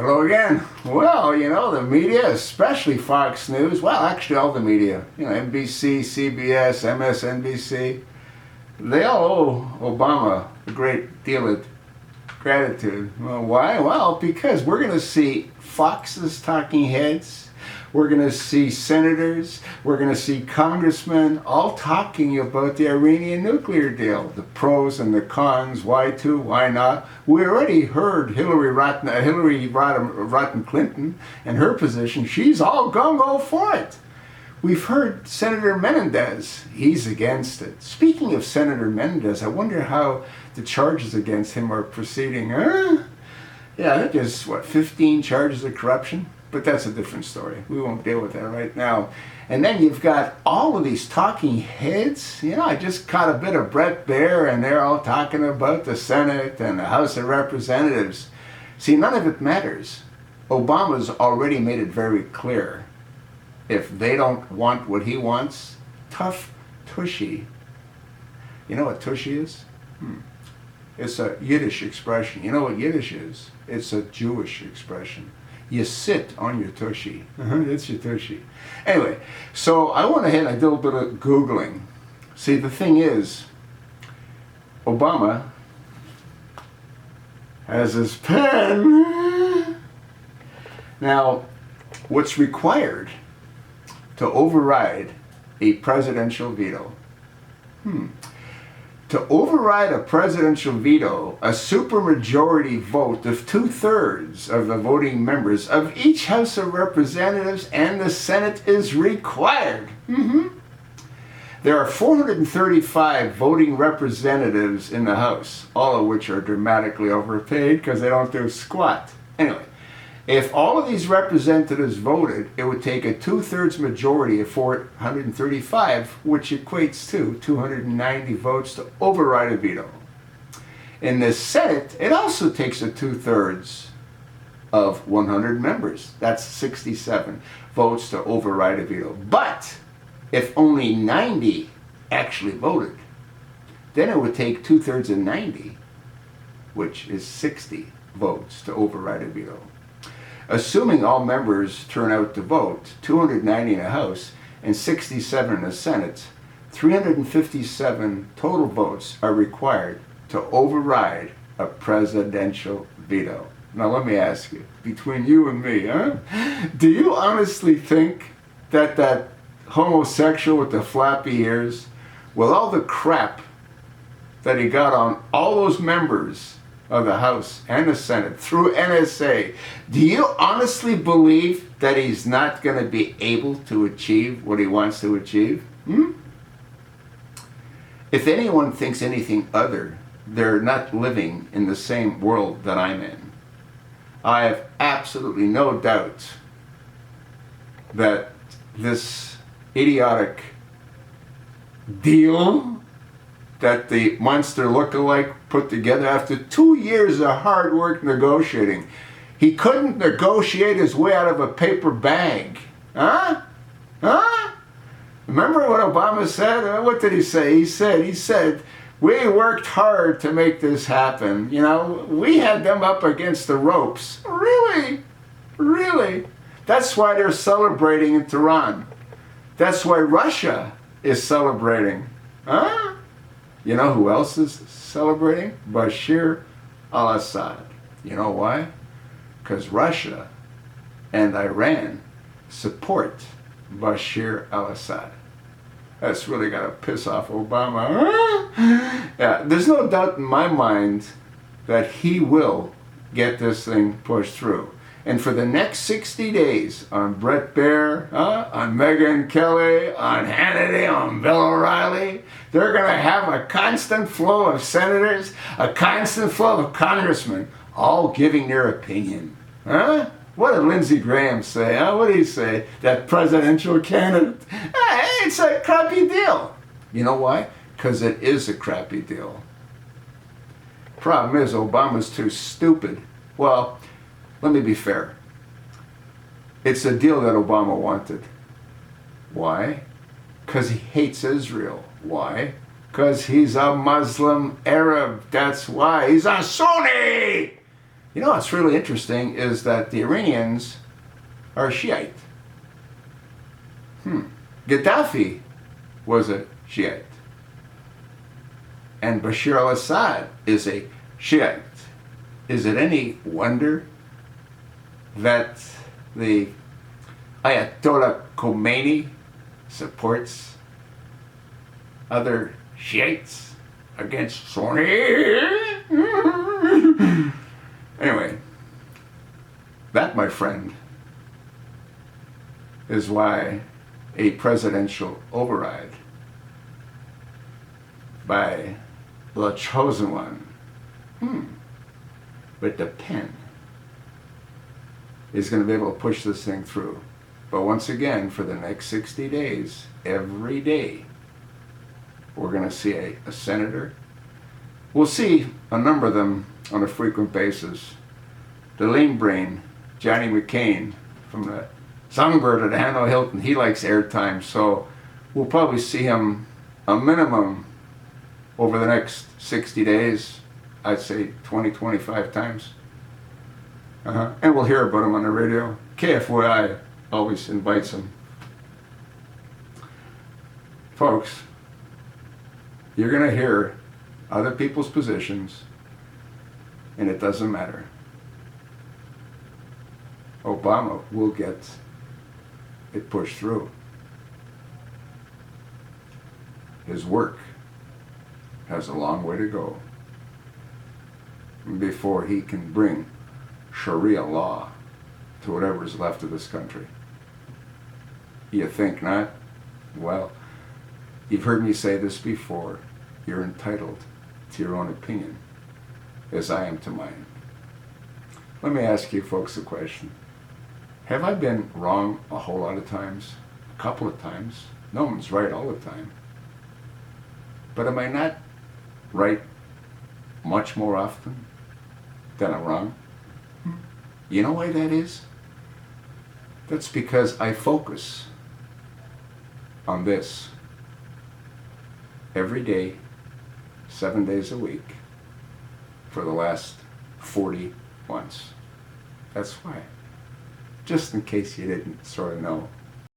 Hello again. Well, you know, the media, especially Fox News, well, actually all the media, you know, NBC, CBS, MSNBC, they all owe Obama a great deal of gratitude. Well, why? Well, because we're going to see Fox's talking heads, we're going to see senators, we're going to see congressmen all talking about the Iranian nuclear deal, the pros and the cons, why to, why not. We already heard Hillary Rodham Clinton and her position. She's all gung-ho for it. We've heard Senator Menendez, he's against it. Speaking of Senator Menendez, I wonder how the charges against him are proceeding. Yeah, I think there's, 15 charges of corruption? But that's a different story. We won't deal with that right now. And then you've got all of these talking heads. You know, I just caught a bit of Brett Baer, and they're all talking about the Senate and the House of Representatives. See, none of it matters. Obama's already made it very clear. If they don't want what he wants, tough tushy. You know what tushy is? It's a Yiddish expression. You know what Yiddish is? It's a Jewish expression. You sit on your tushy. It's your tushy. Anyway, so I went ahead and I did a little bit of Googling. See, the thing is, Obama has his pen. Now, what's required to override a presidential veto? To override a presidential veto, a supermajority vote of 2/3 of the voting members of each House of Representatives and the Senate is required. There are 435 voting representatives in the House, all of which are dramatically overpaid because they don't do squat. Anyway, if all of these representatives voted, it would take a 2/3 majority of 435, which equates to 290 votes to override a veto. In the Senate, it also takes a 2/3 of 100 members. That's 67 votes to override a veto. But if only 90 actually voted, then it would take 2/3 of 90, which is 60 votes to override a veto. Assuming all members turn out to vote, 290 in the House and 67 in the Senate, 357 total votes are required to override a presidential veto. Now let me ask you, between you and me, do you honestly think that that homosexual with the flappy ears, with all the crap that he got on all those members of the House and the Senate through NSA, do you honestly believe that he's not going to be able to achieve what he wants to achieve? If anyone thinks anything other, they're not living in the same world that I'm in. I have absolutely no doubt that this idiotic deal that the monster look-alike put together after 2 years of hard work negotiating. He couldn't negotiate his way out of a paper bag. Remember what Obama said? What did he say? He said, we worked hard to make this happen. You know, we had them up against the ropes. Really? Really? That's why they're celebrating in Tehran. That's why Russia is celebrating. You know who else is celebrating? Bashar al-Assad. You know why? Because Russia and Iran support Bashar al-Assad. That's really got to piss off Obama. Yeah, there's no doubt in my mind that he will get this thing pushed through. And for the next 60 days, on Brett Baer, on Megyn Kelly, on Hannity, on Bill O'Reilly, they're going to have a constant flow of senators, a constant flow of congressmen, all giving their opinion. What did Lindsey Graham say? What did he say? That presidential candidate? It's a crappy deal. You know why? Because it is a crappy deal. Problem is, Obama's too stupid. Well, let me be fair. It's a deal that Obama wanted. Why? Because he hates Israel. Why? Because he's a Muslim Arab. That's why. He's a Sunni. You know what's really interesting is that the Iranians are Shiite. Gaddafi was a Shiite. And Bashar al-Assad is a Shiite. Is it any wonder that the Ayatollah Khomeini supports other Shiites against Sunni? Anyway, that, my friend, is why a presidential override by the chosen one with the pen is going to be able to push this thing through. But once again, for the next 60 days, every day, we're going to see a senator. We'll see a number of them on a frequent basis. The lame brain, Johnny McCain, from the Songbird of the Hanoi Hilton, he likes airtime, so we'll probably see him a minimum over the next 60 days, I'd say 20, 25 times. And we'll hear about him on the radio. KFYI always invites him. Folks, you're going to hear other people's positions, and it doesn't matter. Obama will get it pushed through. His work has a long way to go before he can bring Sharia law to whatever's left of this country. You think not? Well, you've heard me say this before. You're entitled to your own opinion, as I am to mine. Let me ask you folks a question. Have I been wrong a whole lot of times? A couple of times. No one's right all the time. But am I not right much more often than I'm wrong? You know why that is? That's because I focus on this every day, 7 days a week, for the last 40 months. That's why. Just in case you didn't sort of know.